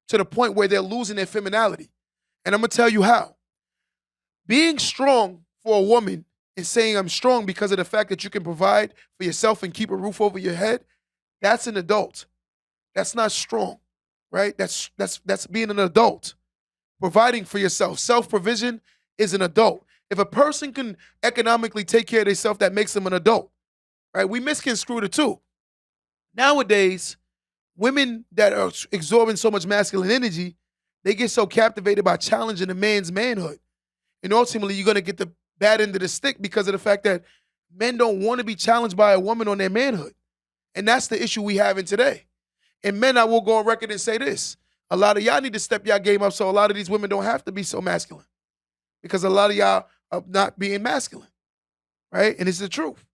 to the point where they're losing their femininity. And I'm gonna tell you how. Being strong for a woman and saying I'm strong because of the fact that you can provide for yourself and keep a roof over your head, that's an adult. That's not strong, right? That's being an adult. Providing for yourself. Self-provision is an adult. If a person can economically take care of themselves, that makes them an adult, right? We misconstrue the two. Nowadays, women that are absorbing so much masculine energy, they get so captivated by challenging a man's manhood. And ultimately, you're going to get the bad end of the stick because of the fact that men don't want to be challenged by a woman on their manhood. And that's the issue we have in today. And men, I will go on record and say this. A lot of y'all need to step y'all game up so a lot of these women don't have to be so masculine. Because a lot of y'all are not being masculine, right? And it's the truth.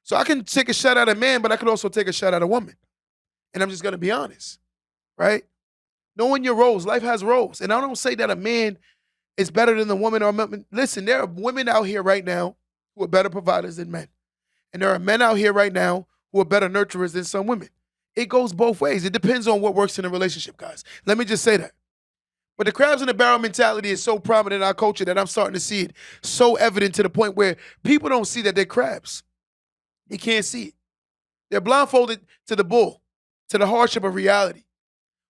So I can take a shot at a man, but I could also take a shot at a woman. And I'm just going to be honest, right? Knowing your roles, life has roles. And I don't say that a man is better than the woman or listen, there are women out here right now who are better providers than men. And there are men out here right now who are better nurturers than some women. It goes both ways. It depends on what works in a relationship, guys. Let me just say that. But the crabs in the barrel mentality is so prominent in our culture that I'm starting to see it so evident to the point where people don't see that they're crabs. They can't see it. They're blindfolded to the bull, to the hardship of reality.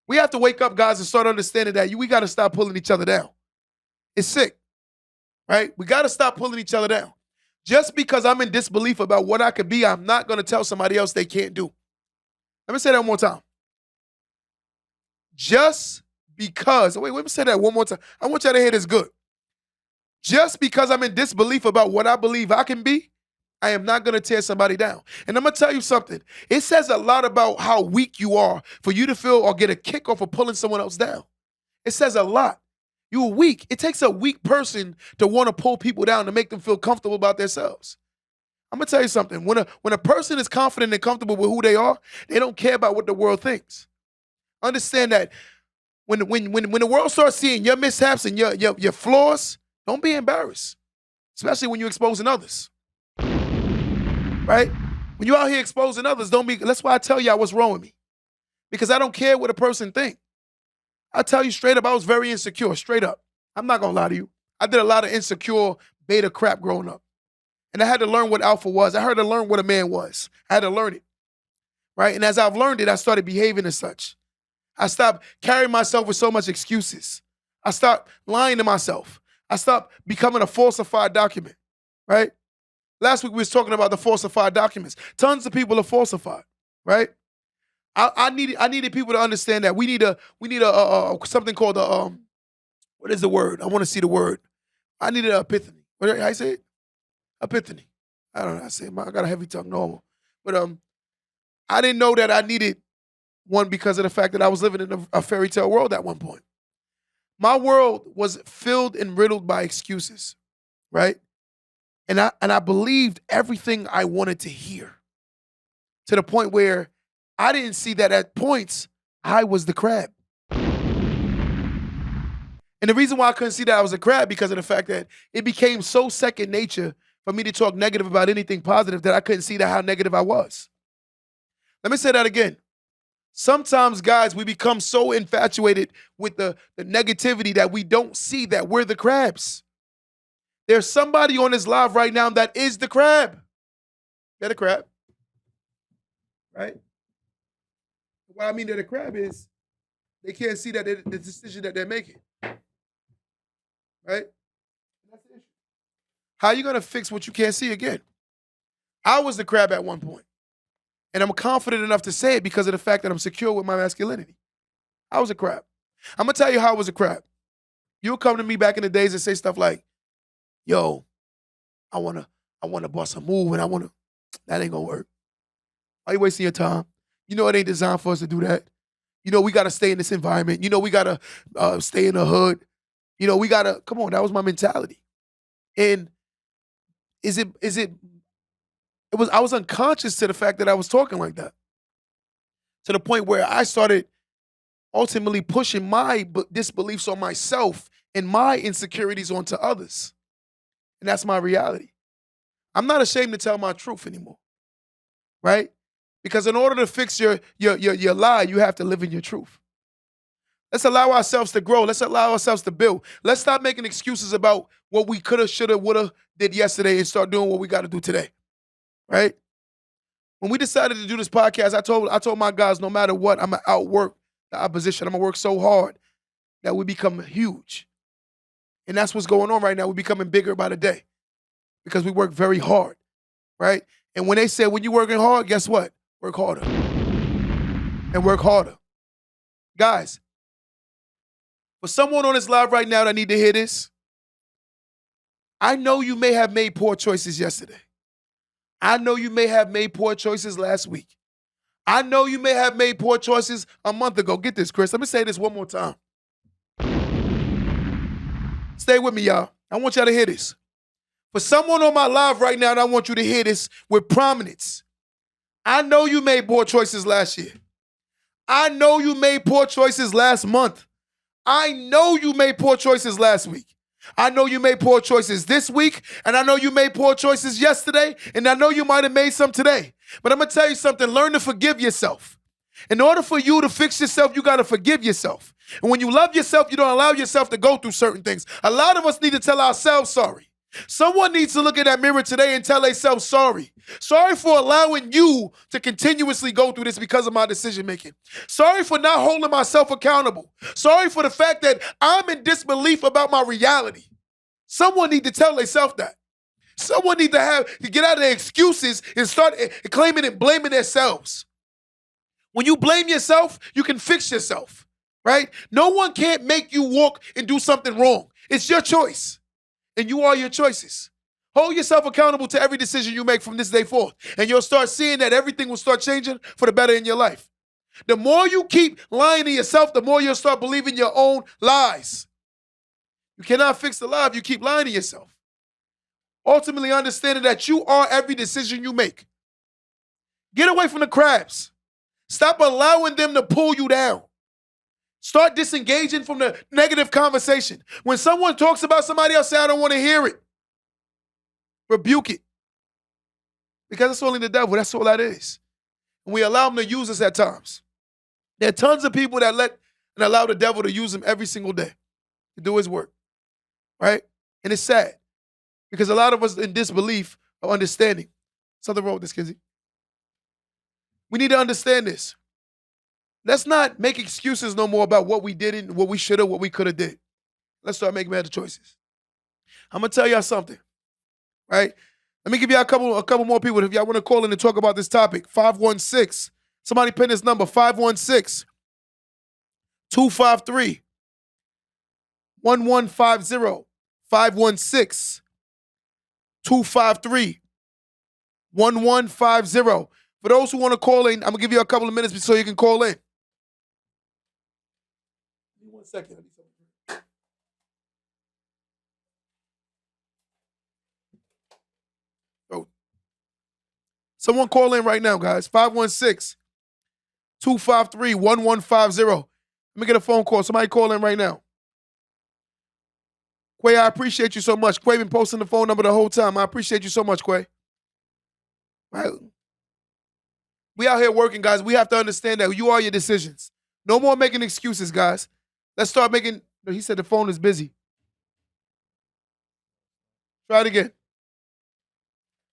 We have to wake up, guys, and start understanding that we got to stop pulling each other down. It's sick, right? We got to stop pulling each other down. Just because I'm in disbelief about what I could be, I'm not going to tell somebody else they can't do. Let me say that one more time. Just because, wait, let me say that one more time. I want y'all to hear this good. Just because I'm in disbelief about what I believe I can be, I am not going to tear somebody down. And I'm going to tell you something. It says a lot about how weak you are for you to feel or get a kick off of pulling someone else down. It says a lot. You're weak. It takes a weak person to want to pull people down to make them feel comfortable about themselves. I'm going to tell you something. When a person is confident and comfortable with who they are, they don't care about what the world thinks. Understand that when the world starts seeing your mishaps and your flaws, don't be embarrassed, especially when you're exposing others. Right? When you're out here exposing others, that's why I tell y'all what's wrong with me. Because I don't care what a person think. I tell you straight up, I was very insecure, straight up. I'm not going to lie to you. I did a lot of insecure beta crap growing up. And I had to learn what alpha was. I had to learn what a man was. I had to learn it, right? And as I've learned it, I started behaving as such. I stopped carrying myself with so much excuses. I stopped lying to myself. I stopped becoming a falsified document, right? Last week we was talking about the falsified documents. Tons of people are falsified, right? I needed people to understand that we need a something called what is the word? I want to see the word. I needed an epiphany. What did I say it? Epiphany. I don't know how to say it. I got a heavy tongue, normal. But I didn't know that I needed one because of the fact that I was living in a fairy tale world at one point. My world was filled and riddled by excuses, right? And I believed everything I wanted to hear to the point where I didn't see that at points I was the crab. And the reason why I couldn't see that I was a crab because of the fact that it became so second nature for me to talk negative about anything positive that I couldn't see that how negative I was. Let me say that again. Sometimes, guys, we become so infatuated with the negativity that we don't see that we're the crabs. There's somebody on this live right now that is the crab. They're the crab. Right? What I mean they're the crab is they can't see that the decision that they're making. Right? That's the issue. How are you going to fix what you can't see again? I was the crab at one point. And I'm confident enough to say it because of the fact that I'm secure with my masculinity. I was a crab. I'm going to tell you how I was a crab. You'll come to me back in the days and say stuff like, yo, I want to bust a move and that ain't going to work. Why you wasting your time? You know it ain't designed for us to do that. You know we got to stay in this environment. You know we got to stay in the hood. You know we got to, come on, that was my mentality. And I was unconscious to the fact that I was talking like that. To the point where I started ultimately pushing my disbeliefs on myself and my insecurities onto others. And that's my reality. I'm not ashamed to tell my truth anymore, right? Because in order to fix your lie, you have to live in your truth. Let's allow ourselves to grow. Let's allow ourselves to build. Let's stop making excuses about what we coulda, shoulda, woulda did yesterday and start doing what we got to do today, right? When we decided to do this podcast, I told my guys, no matter what, I'm gonna outwork the opposition. I'm gonna work so hard that we become huge. And that's what's going on right now. We're becoming bigger by the day because we work very hard, right? And when they say, when you're working hard, guess what? Work harder. And work harder. Guys, for someone on this live right now that need to hear this, I know you may have made poor choices yesterday. I know you may have made poor choices last week. I know you may have made poor choices a month ago. Get this, Chris. Let me say this one more time. Stay with me, y'all. I want y'all to hear this. For someone on my live right now, and I want you to hear this with prominence. I know you made poor choices last year. I know you made poor choices last month. I know you made poor choices last week. I know you made poor choices this week, and I know you made poor choices yesterday, and I know you might have made some today. But I'm going to tell you something. Learn to forgive yourself. In order for you to fix yourself, you got to forgive yourself. And when you love yourself, you don't allow yourself to go through certain things. A lot of us need to tell ourselves sorry. Someone needs to look in that mirror today and tell themselves sorry. Sorry for allowing you to continuously go through this because of my decision making. Sorry for not holding myself accountable. Sorry for the fact that I'm in disbelief about my reality. Someone need to tell themselves that. Someone need to get out of their excuses and start claiming and blaming themselves. When you blame yourself, you can fix yourself, right? No one can't make you walk and do something wrong. It's your choice. And you are your choices. Hold yourself accountable to every decision you make from this day forth. And you'll start seeing that everything will start changing for the better in your life. The more you keep lying to yourself, the more you'll start believing your own lies. You cannot fix the lie if you keep lying to yourself. Ultimately understanding that you are every decision you make. Get away from the crabs. Stop allowing them to pull you down. Start disengaging from the negative conversation. When someone talks about somebody else, say, I don't want to hear it. Rebuke it. Because it's only the devil. That's all that is. And we allow him to use us at times. There are tons of people that let and allow the devil to use them every single day to do his work. Right? And it's sad. Because a lot of us in disbelief of understanding. Something wrong with this, Kizzy. We need to understand this. Let's not make excuses no more about what we didn't, what we should have, what we could have did. Let's start making better choices. I'm going to tell y'all something, right? Let me give y'all a couple more people. If y'all want to call in and talk about this topic, 516. Somebody pin this number, 516-253-1150. 516-253-1150. For those who want to call in, I'm going to give you a couple of minutes so you can call in. Give me 1 second. I need something. Oh. Someone call in right now, guys. 516-253-1150. Let me get a phone call. Somebody call in right now. Quay, I appreciate you so much. Quay been posting the phone number the whole time. I appreciate you so much, Quay. Right? We out here working, guys. We have to understand that you are your decisions. No more making excuses, guys. Let's start making. He said the phone is busy. Try it again.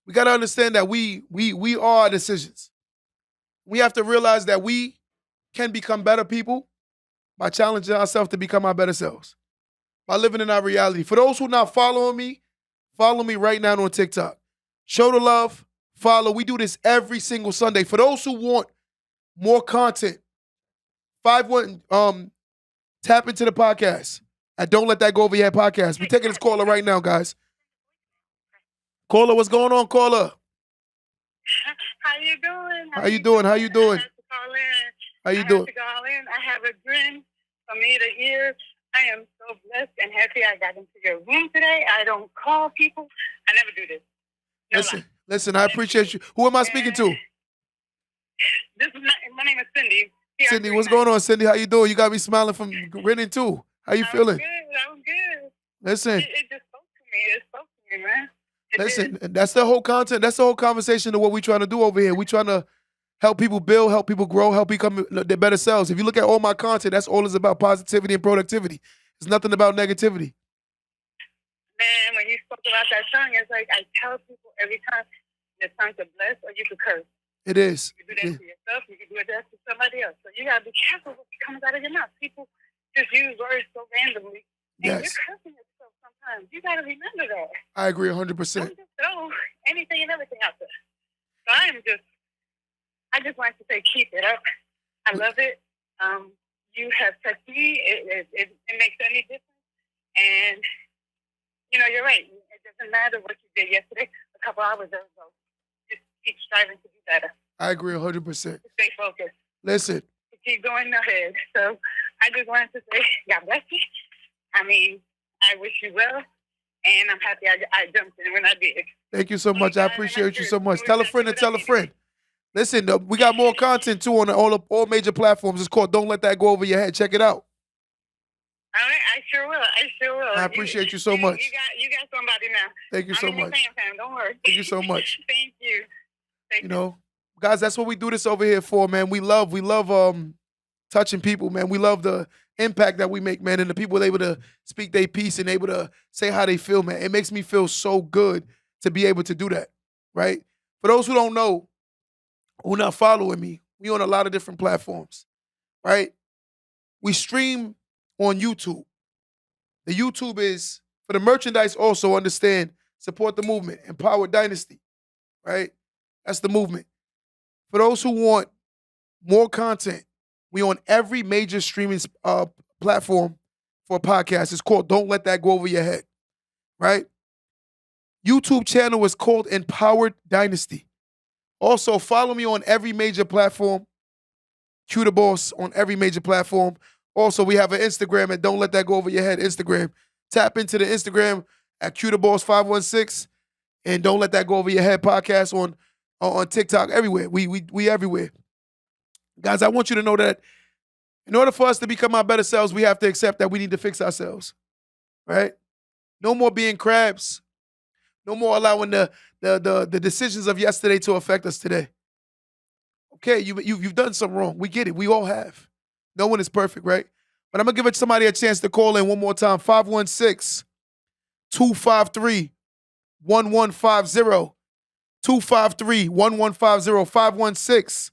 We got to understand that we are our decisions. We have to realize that we can become better people by challenging ourselves to become our better selves, by living in our reality. For those who not following me, follow me right now on TikTok. Show the love. Follow. We do this every single Sunday. For those who want more content, tap into the podcast at Don't Let That Go Over Your Head podcast. We're taking this caller right now, guys. Caller, what's going on, caller? How you doing? How you doing? How you doing? How you doing? I have a grin from ear to ear. I am so blessed and happy I got into your room today. I don't call people. I never do this. No Listen, I appreciate you. Who am I speaking to? My name is Cindy. Yeah, Cindy, I'm what's great. going on, Cindy? How you doing? You got me smiling from grinning too. How you I'm feeling? good. I'm good. Listen, It just spoke to me. It spoke to me, man. It listen. did. That's the whole content. That's the whole conversation of what we trying to do over here. We trying to help people build, help people grow, help become their better selves. If you look at all my content, that's all is about positivity and productivity. It's nothing about negativity. Man, when you spoke about that tongue, it's like I tell people every time your tongue to bless or you could curse. It is. You can do that to yourself, you can do that to somebody else. So you gotta be careful what comes out of your mouth. People just use words so randomly. And Yes, you're cursing yourself sometimes. You gotta remember that. I agree 100%. Don't just throw anything and everything out there. So I just want to say keep it up. I love it. You have touched me. It makes any difference. And you know, you're right. It doesn't matter what you did yesterday, a couple hours ago. Just keep striving to do better. I agree 100%. Stay focused. Listen, Keep going ahead. So I just wanted to say, God bless you. I mean, I wish you well, and I'm happy I jumped in when I did. thank you so much. I appreciate you so much. Tell a friend and tell a friend. Listen, we got more content too on all major platforms. It's called Don't Let That Go Over Your Head. Check it out. All right, I sure will. I sure will. I appreciate you so much. You got somebody now. Thank you so I'm in your much. fan. Don't worry. Thank you so much. Thank you. You know, guys, that's what we do this over here for, man. We love touching people, man. We love the impact that we make, man, and the people able to speak their piece and able to say how they feel, man. It makes me feel so good to be able to do that, right? For those who don't know, who not following me, we on a lot of different platforms, right? We stream on YouTube. The YouTube is, for the merchandise also, understand, support the movement, Empower Dynasty, right? That's the movement. For those who want more content, we on every major streaming platform for a podcast. It's called Don't Let That Go Over Your Head, right? YouTube channel is called Empowered Dynasty. Also, follow me on every major platform. Q the Boss on every major platform. Also, we have an Instagram at Don't Let That Go Over Your Head Instagram. Tap into the Instagram at Q the Boss 516 and Don't Let That Go Over Your Head podcast on TikTok. Everywhere. We everywhere. Guys, I want you to know that in order for us to become our better selves, we have to accept that we need to fix ourselves, right? No more being crabs. No more allowing the decisions of yesterday to affect us today. Okay, you've done something wrong. We get it. We all have. No one is perfect, right? But I'm going to give somebody a chance to call in one more time. 516-253-1150. 253-1150.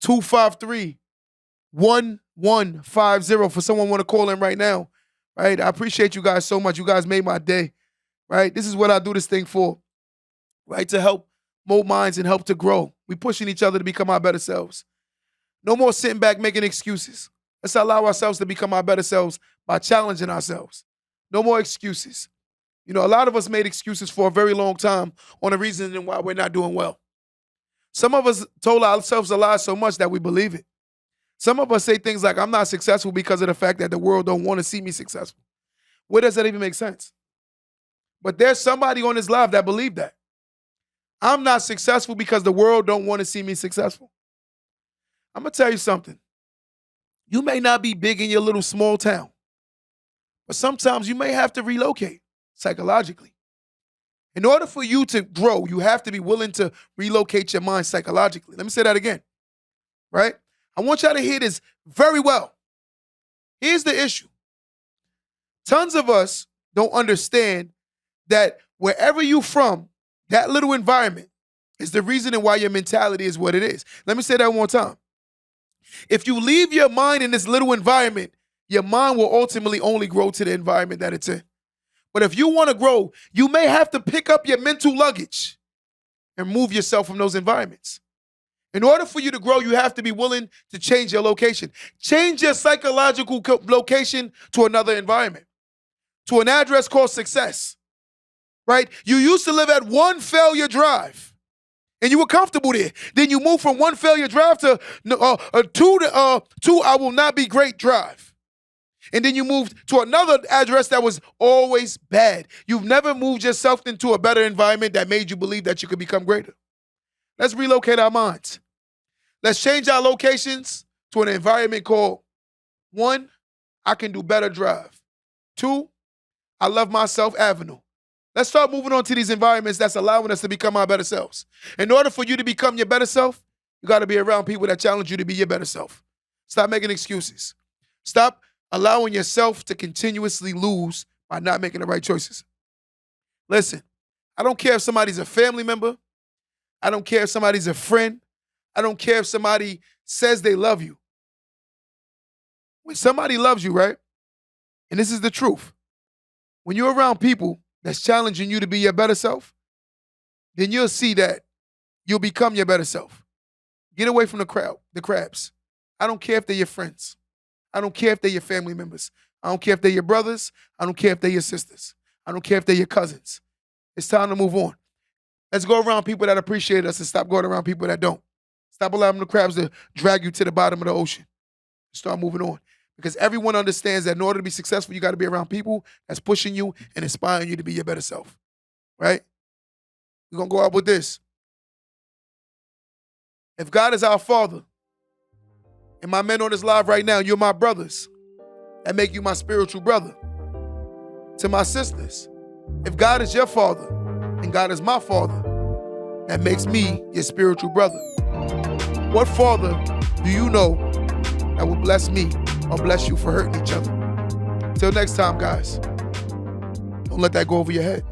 516-253-1150 for someone want to call in right now, right? I appreciate you guys so much. You guys made my day, right? This is what I do this thing for, right? To help mold minds and help to grow. We pushing each other to become our better selves. No more sitting back making excuses. Let's allow ourselves to become our better selves by challenging ourselves. No more excuses. You know, a lot of us made excuses for a very long time on the reason why we're not doing well. Some of us told ourselves a lie so much that we believe it. Some of us say things like, I'm not successful because of the fact that the world don't want to see me successful. Where does that even make sense? But there's somebody on this live that believed that. I'm not successful because the world don't want to see me successful. I'm going to tell you something. You may not be big in your little small town, but sometimes you may have to relocate psychologically. In order for you to grow, you have to be willing to relocate your mind psychologically. Let me say that again, right? I want y'all to hear this very well. Here's the issue. Tons of us don't understand that wherever you're from, that little environment is the reason why your mentality is what it is. Let me say that one more time. If you leave your mind in this little environment, your mind will ultimately only grow to the environment that it's in. But if you want to grow, you may have to pick up your mental luggage and move yourself from those environments. In order for you to grow, you have to be willing to change your location. Change your psychological location to another environment, to an address called success, right? You used to live at One Failure Drive, and you were comfortable there. Then you moved from One Failure Drive to two I Will Not Be Great Drive. And then you moved to another address that was always bad. You've never moved yourself into a better environment that made you believe that you could become greater. Let's relocate our minds. Let's change our locations to an environment called 1, I can do better drive. 2, I love myself Avenue. Let's start moving on to these environments that's allowing us to become our better selves. In order for you to become your better self, you got to be around people that challenge you to be your better self. Stop making excuses. Stop allowing yourself to continuously lose by not making the right choices. Listen, I don't care if somebody's a family member. I don't care if somebody's a friend. I don't care if somebody says they love you. When somebody loves you, right? And this is the truth. When you're around people that's challenging you to be your better self, then you'll see that you'll become your better self. Get away from the crowd, the crabs. I don't care if they're your friends. I don't care if they're your family members. I don't care if they're your brothers. I don't care if they're your sisters. I don't care if they're your cousins. It's time to move on. Let's go around people that appreciate us and stop going around people that don't. Stop allowing the crabs to drag you to the bottom of the ocean. Start moving on. Because everyone understands that in order to be successful, you got to be around people that's pushing you and inspiring you to be your better self. Right? We're going to go out with this. If God is our Father, and my men on this live right now, you're my brothers, that make you my spiritual brother. To my sisters, if God is your Father, and God is my Father, that makes me your spiritual brother. What father do you know that will bless me or bless you for hurting each other? Till next time, guys, don't let that go over your head.